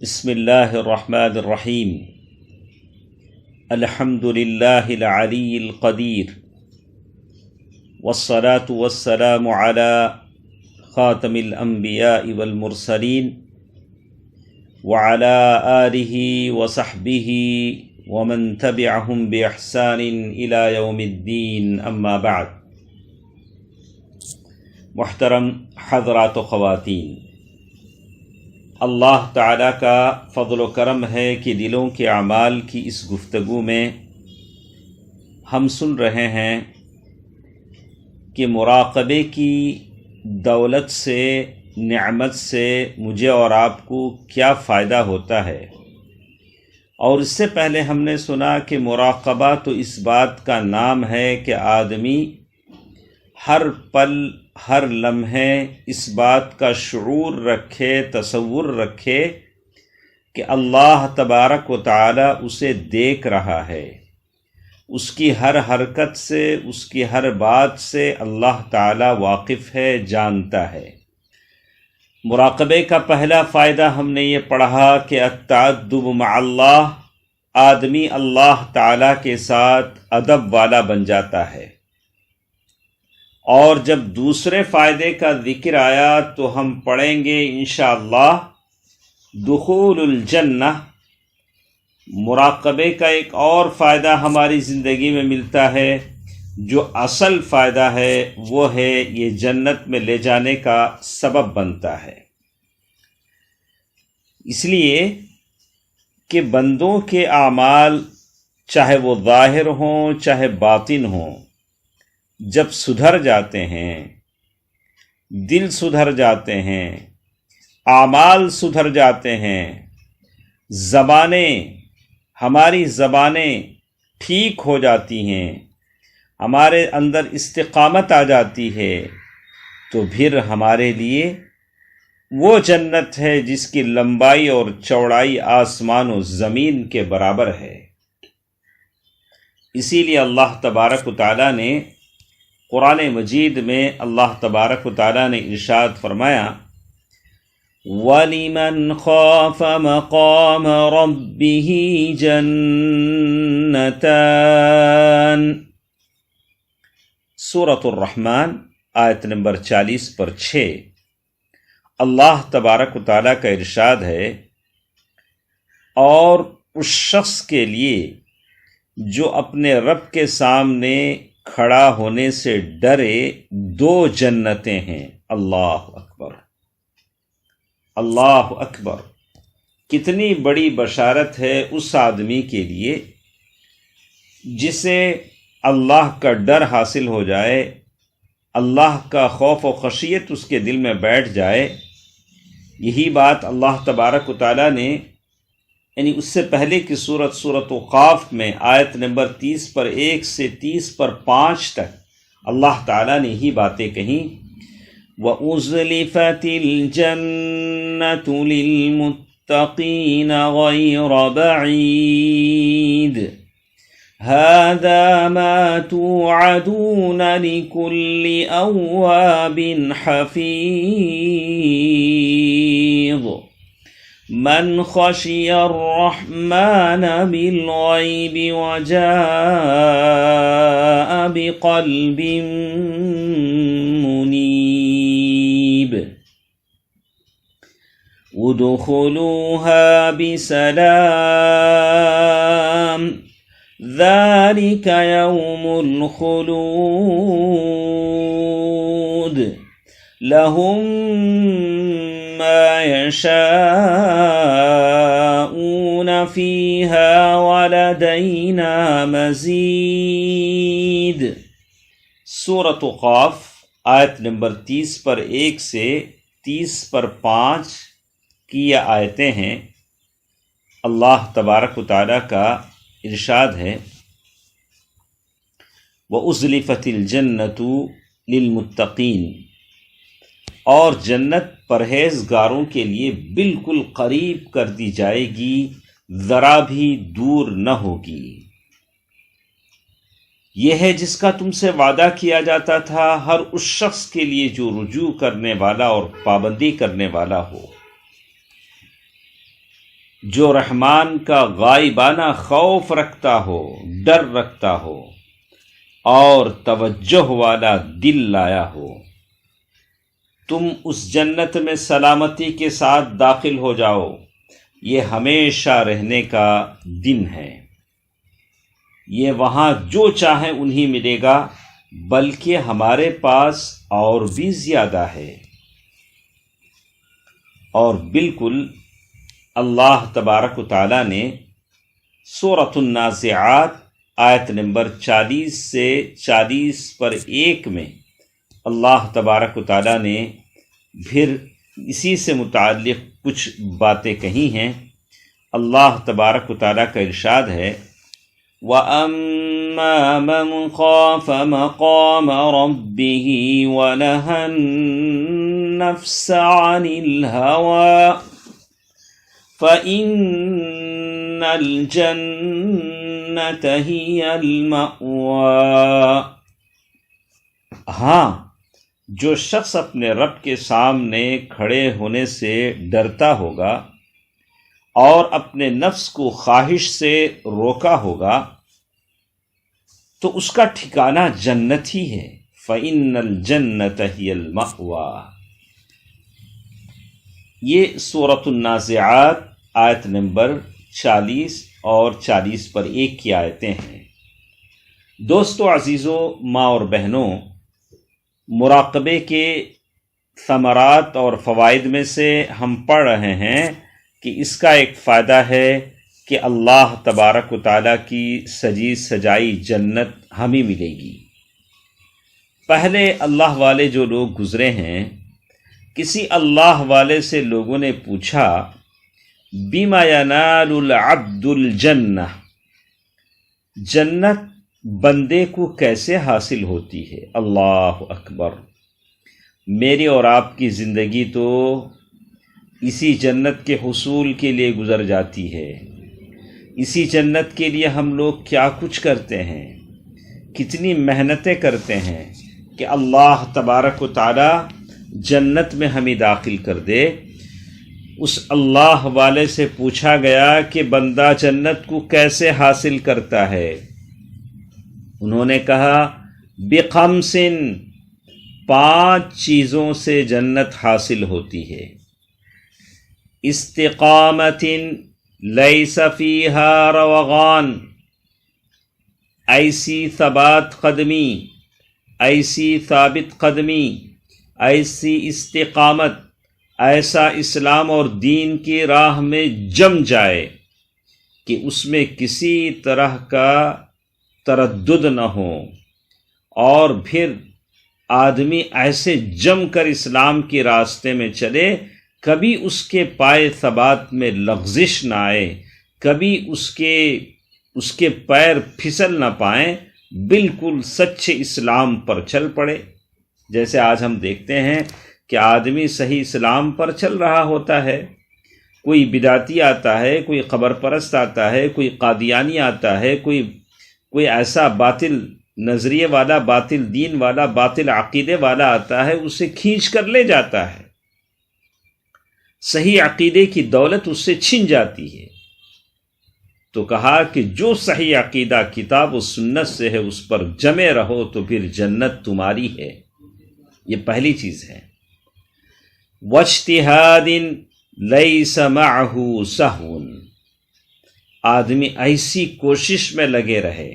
بسم اللہ الرحمن الرحیم الحمد للہ العلی القدیر والصلاة والسلام علی خاتم الانبیاء والمرسلین وعلی آلہ وصحبہ ومن تبعہم بإحسان الی یوم الدین اما بعد۔ محترم حضرات و خواتین، اللہ تعالیٰ کا فضل و کرم ہے کہ دلوں کے اعمال کی اس گفتگو میں ہم سن رہے ہیں کہ مراقبے کی دولت سے، نعمت سے مجھے اور آپ کو کیا فائدہ ہوتا ہے۔ اور اس سے پہلے ہم نے سنا کہ مراقبہ تو اس بات کا نام ہے کہ آدمی ہر پل، ہر لمحے اس بات کا شعور رکھے، تصور رکھے کہ اللہ تبارک و تعالی اسے دیکھ رہا ہے۔ اس کی ہر حرکت سے، اس کی ہر بات سے اللہ تعالی واقف ہے، جانتا ہے۔ مراقبے کا پہلا فائدہ ہم نے یہ پڑھا کہ التعدب مع اللہ، آدمی اللہ تعالی کے ساتھ ادب والا بن جاتا ہے۔ اور جب دوسرے فائدے کا ذکر آیا تو ہم پڑھیں گے انشاءاللہ دخول الجنہ۔ مراقبے کا ایک اور فائدہ ہماری زندگی میں ملتا ہے، جو اصل فائدہ ہے وہ ہے یہ جنت میں لے جانے کا سبب بنتا ہے۔ اس لیے کہ بندوں کے اعمال چاہے وہ ظاہر ہوں چاہے باطن ہوں، جب سدھر جاتے ہیں، دل سدھر جاتے ہیں، اعمال سدھر جاتے ہیں، ہماری زبانیں ٹھیک ہو جاتی ہیں، ہمارے اندر استقامت آ جاتی ہے، تو پھر ہمارے لیے وہ جنت ہے جس کی لمبائی اور چوڑائی آسمان و زمین کے برابر ہے۔ اسی لیے اللہ تبارک و تعالیٰ نے قرآن مجید میں اللہ تبارک و تعالیٰ نے ارشاد فرمایا وَلِمَنْ خَافَ مَقَامَ رَبِّهِ جَنَّتَانِ، سورۃ الرحمن آیت نمبر 40 پر 6۔ اللہ تبارک و تعالیٰ کا ارشاد ہے، اور اس شخص کے لیے جو اپنے رب کے سامنے کھڑا ہونے سے ڈرے، دو جنتیں ہیں۔ اللہ اکبر، اللہ اکبر! کتنی بڑی بشارت ہے اس آدمی کے لیے جسے اللہ کا ڈر حاصل ہو جائے، اللہ کا خوف و خشیت اس کے دل میں بیٹھ جائے۔ یہی بات اللہ تبارک و تعالیٰ نے یعنی اس سے پہلے کی سورۃ قاف میں آیت نمبر 30 پر 1 سے 30 پر 5 تک اللہ تعالیٰ نے ہی باتیں کہیں۔ وَأُزْلِفَتِ الْجَنَّةُ لِلْمُتَّقِينَ غَيْرَ بَعِيدٍ هَذَا مَا تُوعَدُونَ لِكُلِّ أَوَّابٍ حَفِيظٍ من خشی الرحمن بالغیب وجاء بقلب منیب ادخلوها بسلام ذلك يوم الخلود لهم ما يشاءون فيها ولدينا مزید۔ سورۃ قاف آیت نمبر 30 پر 1 سے 30 پر 5 کی یہ آیتیں ہیں۔ اللہ تبارک و تعالیٰ کا ارشاد ہے وَأُزْلِفَتِ الْجَنَّةُ لِلْمُتَّقِينَ، اور جنت پرہیزگاروں کے لیے بالکل قریب کر دی جائے گی، ذرا بھی دور نہ ہوگی۔ یہ ہے جس کا تم سے وعدہ کیا جاتا تھا ہر اس شخص کے لیے جو رجوع کرنے والا اور پابندی کرنے والا ہو۔ جو رحمان کا غائبانہ خوف رکھتا ہو، ڈر رکھتا ہو اور توجہ والا دل لایا ہو، تم اس جنت میں سلامتی کے ساتھ داخل ہو جاؤ۔ یہ ہمیشہ رہنے کا دن ہے، یہ وہاں جو چاہیں انہیں ملے گا، بلکہ ہمارے پاس اور بھی زیادہ ہے۔ اور بالکل اللہ تبارک و تعالی نے سورۃ النازعات آیت نمبر 40 سے 40/1 میں اللہ تبارک و تعالی نے پھر اسی سے متعلق کچھ باتیں کہی ہیں۔ اللہ تبارک و تعالی کا ارشاد ہے، وَأَمَّا مَنْ خَافَ مَقَامَ رَبِّهِ وَنَهَى النَّفْسَ عَنِ الْهَوَىٰ فَإِنَّ الْجَنَّةَ هِيَ الْمَأْوَىٰ۔ ہاں، جو شخص اپنے رب کے سامنے کھڑے ہونے سے ڈرتا ہوگا اور اپنے نفس کو خواہش سے روکا ہوگا تو اس کا ٹھکانہ جنت ہی ہے۔ فَإِنَّ الْجَنَّةَ هِيَ الْمَأْوَىٰ۔ یہ سورۃ النازعات آیت نمبر 40 اور 40/1 کی آیتیں ہیں۔ دوستو عزیزو، ماں اور بہنوں، مراقبے کے ثمرات اور فوائد میں سے ہم پڑھ رہے ہیں کہ اس کا ایک فائدہ ہے کہ اللہ تبارک و تعالیٰ کی سجی سجائی جنت ہمیں ملے گی۔ پہلے اللہ والے جو لوگ گزرے ہیں، کسی اللہ والے سے لوگوں نے پوچھا، بِمَ يَنَالُ الْعَبْدُ الْجَنَّةَ، جنت بندے کو کیسے حاصل ہوتی ہے؟ اللہ اکبر! میری اور آپ کی زندگی تو اسی جنت کے حصول کے لیے گزر جاتی ہے۔ اسی جنت کے لیے ہم لوگ کیا کچھ کرتے ہیں، کتنی محنتیں کرتے ہیں کہ اللہ تبارک و تعالی جنت میں ہمیں داخل کر دے۔ اس اللہ والے سے پوچھا گیا کہ بندہ جنت کو کیسے حاصل کرتا ہے؟ انہوں نے کہا، بِخَمْسٍ، 5 چیزوں سے جنت حاصل ہوتی ہے۔ استقامت لیس فیہا روغان، ایسی ثبات قدمی، ایسی ثابت قدمی، ایسی استقامت، ایسا اسلام اور دین کی راہ میں جم جائے کہ اس میں کسی طرح کا تردد نہ ہو، اور پھر آدمی ایسے جم کر اسلام کے راستے میں چلے، کبھی اس کے پائے ثبات میں لغزش نہ آئے، کبھی اس کے پیر پھسل نہ پائیں، بالکل سچے اسلام پر چل پڑے۔ جیسے آج ہم دیکھتے ہیں کہ آدمی صحیح اسلام پر چل رہا ہوتا ہے، کوئی بدعتی آتا ہے، کوئی قبر پرست آتا ہے، کوئی قادیانی آتا ہے، کوئی ایسا باطل نظریے والا، باطل دین والا، باطل عقیدے والا آتا ہے، اسے کھینچ کر لے جاتا ہے، صحیح عقیدے کی دولت اس سے چھن جاتی ہے۔ تو کہا کہ جو صحیح عقیدہ کتاب و سنت سے ہے اس پر جمے رہو تو پھر جنت تمہاری ہے۔ یہ پہلی چیز ہے۔ واجتہاد لیس معہ سہو، آدمی ایسی کوشش میں لگے رہے،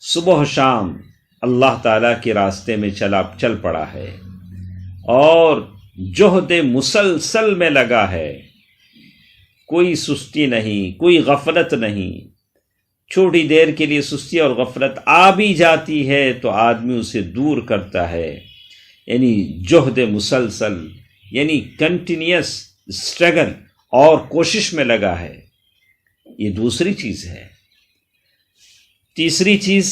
صبح و شام اللہ تعالیٰ کے راستے میں چل پڑا ہے، اور جہد مسلسل میں لگا ہے، کوئی سستی نہیں، کوئی غفلت نہیں۔ چھوٹی دیر کے لیے سستی اور غفلت آ بھی جاتی ہے تو آدمی اسے دور کرتا ہے، یعنی جہد مسلسل، یعنی کنٹینیوس اسٹرگل اور کوشش میں لگا ہے۔ یہ دوسری چیز ہے۔ تیسری چیز،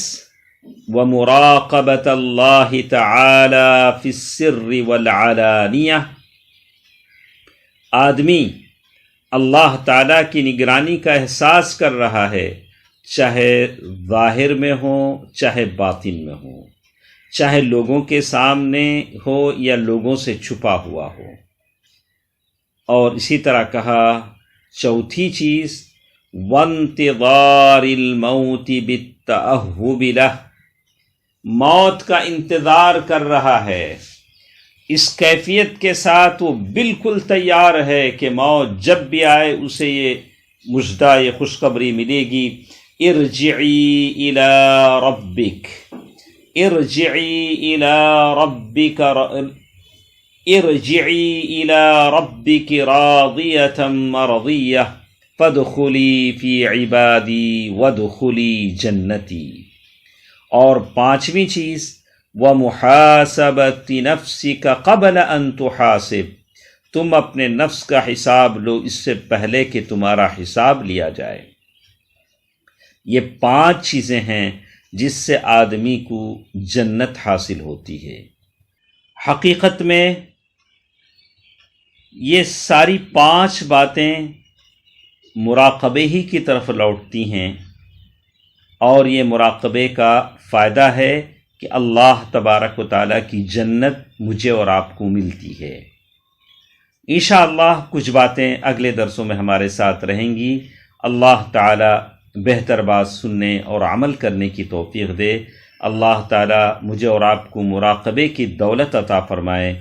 وَمُرَاقَبَةَ اللَّهِ تَعَالَى فِي السِّرِّ وَالْعَلَانِيَةِ، آدمی اللہ تعالیٰ کی نگرانی کا احساس کر رہا ہے، چاہے ظاہر میں ہو چاہے باطن میں ہو، چاہے لوگوں کے سامنے ہو یا لوگوں سے چھپا ہوا ہو۔ اور اسی طرح کہا، چوتھی چیز وانتظار الموت بالتأہب لہ، موت کا انتظار کر رہا ہے، اس کیفیت کے ساتھ وہ بالکل تیار ہے کہ موت جب بھی آئے اسے یہ مژدہ، یہ خوشخبری ملے گی، ارجعی الی ربک، ارجعی الی ربک، ارجعی الی ربک راضیۃ مرضیہ فادخلی فی عبادی وادخلی جنتی۔ اور پانچویں چیز وَمُحَاسَبَةِ نَفْسِكَ قَبْلَ أَن تُحَاسِب، تم اپنے نفس کا حساب لو اس سے پہلے کہ تمہارا حساب لیا جائے۔ یہ 5 چیزیں ہیں جس سے آدمی کو جنت حاصل ہوتی ہے۔ حقیقت میں یہ ساری 5 باتیں مراقبے ہی کی طرف لوٹتی ہیں، اور یہ مراقبے کا فائدہ ہے کہ اللہ تبارک و تعالیٰ کی جنت مجھے اور آپ کو ملتی ہے۔ انشاءاللہ کچھ باتیں اگلے درسوں میں ہمارے ساتھ رہیں گی۔ اللہ تعالیٰ بہتر بات سننے اور عمل کرنے کی توفیق دے۔ اللہ تعالیٰ مجھے اور آپ کو مراقبے کی دولت عطا فرمائے،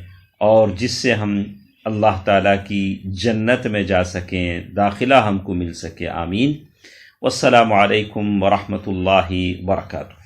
اور جس سے ہم اللہ تعالیٰ کی جنت میں جا سکیں، داخلہ ہم کو مل سکے۔ آمین۔ والسلام علیکم ورحمۃ اللہ وبرکاتہ۔